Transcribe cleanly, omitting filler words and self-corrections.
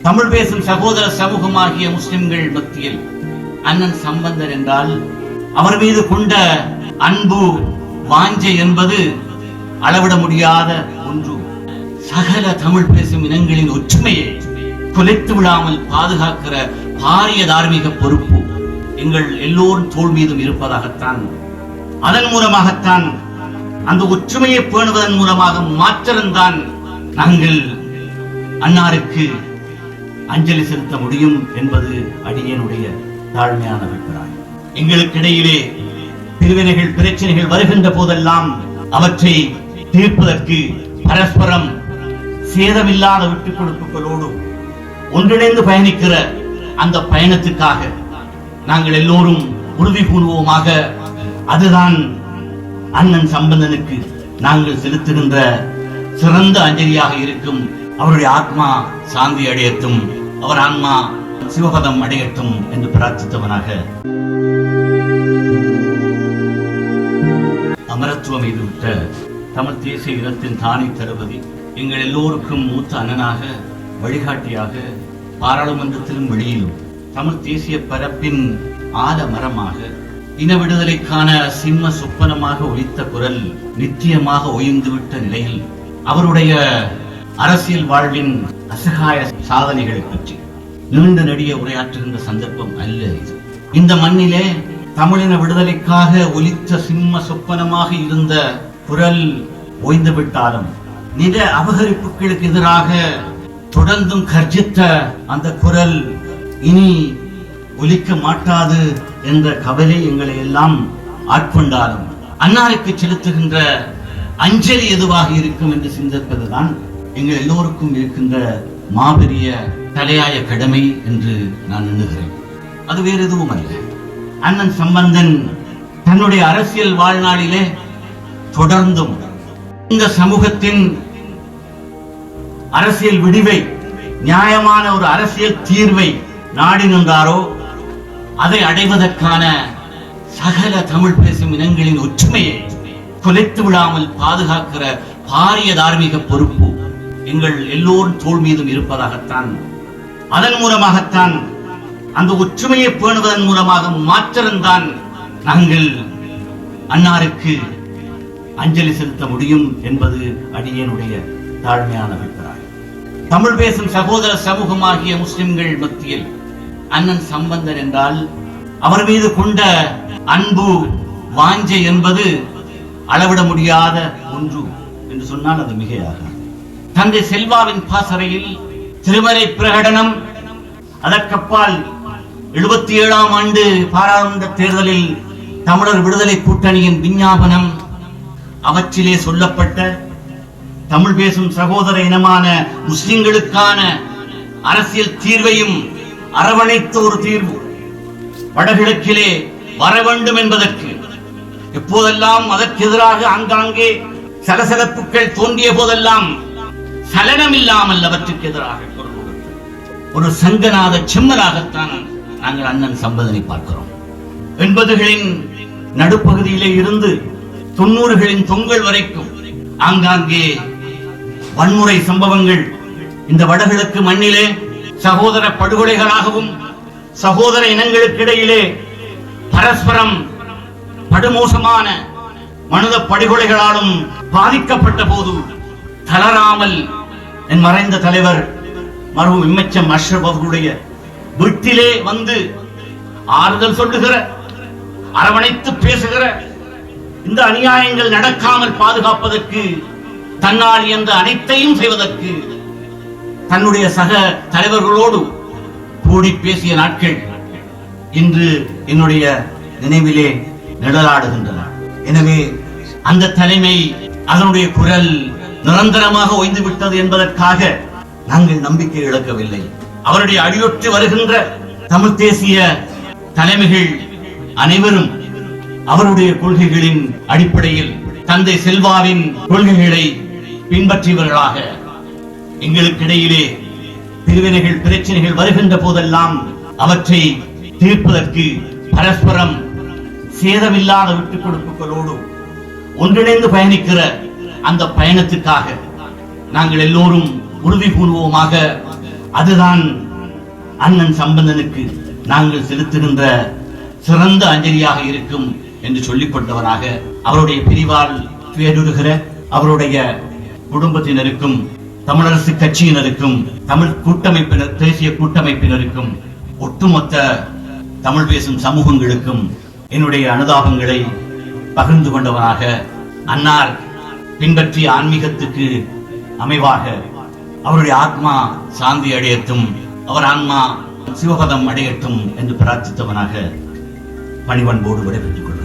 தமிழ் பேசும் சகோதர சமூகமாகிய முஸ்லிம்கள் மத்தியில் அண்ணன் சம்பந்தன் என்றால் அவர் மீது கொண்ட அன்பு வாஞ்சை என்பது அளவிட முடியாத ஒன்று. சகல தமிழ் பேசும் இனங்களின் ஒற்றுமையை குலைத்து விடாமல் பாதுகாக்கிற பாரிய தார்மீக பொறுப்பு எங்கள் எல்லோரும் தோள் மீதும் இருப்பதாகத்தான், அதன் மூலமாகத்தான், அந்த ஒற்றுமையை பேணுவதன் மூலமாக மாற்றம்தான் நாங்கள் அன்னாருக்கு அஞ்சலி செலுத்த முடியும் என்பது அடியேனுடைய தாழ்மையான அபிப்பிராயம். எங்களுக்கிடையிலே பிரிவினைகள் பிரச்சனைகள் வருகின்ற போதெல்லாம் அவற்றை தீர்ப்பதற்கு பரஸ்பரம் சேதமில்லாத விட்டுக் கொடுப்புகளோடு ஒன்றிணைந்து பயணிக்கிற அந்த பயணத்துக்காக நாங்கள் எல்லோரும் உறுதி பூர்வமாக அதுதான் அண்ணன் சம்பந்தனுக்கு நாங்கள் செலுத்துகின்ற சிறந்த அஞ்சலியாக இருக்கும். அவருடைய ஆத்மா சாந்தி அடையட்டும், அவர் ஆன்மா சிவபதம் அடையட்டும் என்று பிரார்த்தித்தவனாக அமரத்துவம் எய்துவிட்ட தமிழ் தேசிய இனத்தின் தானை தளபதி, எங்கள் எல்லோருக்கும் மூத்த அண்ணனாக, வழிகாட்டியாக, பாராளுமன்றத்திலும் வெளியிலும் தமிழ் தேசிய பரப்பின் ஆலமரமாக, இன விடுதலைக்கான சிம்ம சொப்பனமாக ஒலித்த குரல் நித்தியமாக ஒய்ந்துவிட்ட நிலையில் அவருடைய அரசியல் வாழ்வின் அசகாய சாதனைகளை பற்றி நீண்ட நெடிய உரையாற்றுகின்ற சந்தர்ப்பம் அல்ல இது. இந்த மண்ணிலே தமிழின விடுதலைக்காக ஒலித்த சிம்ம சொப்பனமாக இருந்த குரல் ஓய்ந்து விட்டாலும் நில அபகரிப்புகளுக்கு எதிராக தொடர்ந்தும் கர்ஜித்த அந்த குரல் இனி ஒலிக்க மாட்டாது என்ற கவலை எங்களை எல்லாம் ஆட்கொண்டாலும் அன்னாருக்கு செலுத்துகின்ற அஞ்சலி எதுவாக இருக்கும் என்று சிந்திப்பதுதான் எங்கள் எல்லோருக்கும் இருக்கின்ற மாபெரிய தலையாய கடமை என்று நான் எண்ணுகிறேன். அது வேறு எதுவும் அல்ல. அண்ணன் சம்பந்தன் தன்னுடைய அரசியல் வாழ்நாளிலே தொடர்ந்தும் இந்த சமூகத்தின் அரசியல் விடிவை, நியாயமான ஒரு அரசியல் தீர்வை நாடி நின்றாரோ அதை அடைவதற்கான சகல தமிழ் பேசும் இனங்களின் ஒற்றுமையை குலைத்து விடாமல் பாதுகாக்கிற பாரிய தார்மீக பொறுப்பு எங்கள் எல்லோரும் தோள் மீதும் இருப்பதாகத்தான், அதன் மூலமாகத்தான், அந்த ஒற்றுமையை பேணுவதன் மூலமாக மாற்றம்தான் நாங்கள் அன்னாருக்கு அஞ்சலி செலுத்த முடியும் என்பது அடியேனுடைய தாழ்மையான அபிப்பிராயம். தமிழ் பேசும் சகோதர சமூகமாகிய முஸ்லிம்கள் மத்தியில் அண்ணன் சம்பந்தன் என்றால் அவர் மீது கொண்ட அன்பு வாஞ்சை என்பது அளவிட முடியாத ஒன்று என்று சொன்னால் அது மிகையாக. தந்தை செல்வாவின் பாசறையில் திருமறை பிரகடனம், அதற்கப்பால் 77ஆம் ஆண்டு பாராளுமன்ற தேர்தலில் தமிழர் விடுதலை கூட்டணியின் விஞ்ஞாபனம், அவற்றிலே சொல்லப்பட்ட தமிழ் பேசும் சகோதர இனமான முஸ்லிம்களுக்கான அரசியல் தீர்வையும் அரவணைத்த ஒரு தீர்வு வடகிழக்கிலே வர வேண்டும் என்பதற்கு எப்போதெல்லாம் அதற்கு எதிராக ஆங்காங்கே சலசலப்புகள் தோன்றிய போதெல்லாம் சலனம் இல்லாமல் அவற்றுக்கு எதிராக ஒரு சங்கநாத செம்மலாகத்தான் நாங்கள் அண்ணன் சம்பந்தனை பார்க்கிறோம். 80களின் நடுப்பகுதியிலே இருந்து 90களின் தொங்கல் வரைக்கும் ஆங்காங்கே வன்முறை சம்பவங்கள் இந்த வடகிழக்கு மண்ணிலே சகோதர படுகொலைகளாகவும் சகோதர இனங்களுக்கு இடையிலே பரஸ்பரம் படுமோசமான மனித படுகொலைகளாலும் பாதிக்கப்பட்ட போது தளராமல் என் மறைந்த தலைவர் மருகும் இம்மச்சம் அஷ்ரப் அவர்களுடைய வீட்டிலே வந்து ஆறுதல் சொல்லுகிற, அரவணைத்து பேசுகிற, இந்த அநியாயங்கள் நடக்காமல் பாதுகாப்பதற்கு தன்னால் என்ற அனைத்தையும் செய்வதற்கு தன்னுடைய சக தலைவர்களோடு கூடி பேசிய நாட்கள் இன்று என்னுடைய நினைவிலே நிழலாடுகின்றன. எனவே அந்த தலைமை, அதனுடைய குரல் நிரந்தரமாக ஓய்ந்து விட்டது என்பதற்காக நாங்கள் நம்பிக்கை இழக்கவில்லை. அவருடைய அடியொற்றி வருகின்ற தமிழ் தேசிய தலைமைகள் அனைவரும் அவருடைய கொள்கைகளின் அடிப்படையில் தந்தை செல்வாவின் கொள்கைகளை பின்பற்றியவர்களாக எங்களுக்கிடையிலே பிரிவினைகள் பிரச்சனைகள் வருகின்ற போதெல்லாம் அவற்றை தீர்ப்பதற்கு பரஸ்பரம் சேதமில்லாத விட்டுக் கொடுப்புகளோடு ஒன்றிணைந்து பயணிக்கிற அந்த பயணத்துக்காக நாங்கள் எல்லோரும் உறுதி பூர்வமாக அதுதான் அண்ணன் சம்பந்தனுக்கு நாங்கள் செலுத்துகின்ற சிறந்த அஞ்சலியாக இருக்கும் என்று சொல்லிக்கொண்டவராக அவருடைய பிரிவால் துயருகிற அவருடைய குடும்பத்தினருக்கும் தமிழரசு கட்சியினருக்கும் தமிழ் கூட்டமைப்பினர் தேசிய கூட்டமைப்பினருக்கும் ஒட்டுமொத்த தமிழ் பேசும் சமூகங்களுக்கும் என்னுடைய அனுதாபங்களை பகிர்ந்து கொண்டவராக அன்னார் பின்பற்றிய ஆன்மீகத்துக்கு அமைவாக அவருடைய ஆத்மா சாந்தி அடையட்டும், அவர் ஆன்மா சிவபதம் அடையட்டும் என்று பிரார்த்தித்தவனாக பணிவன்போடு விடைபெற்றுக் கொள்கிறேன்.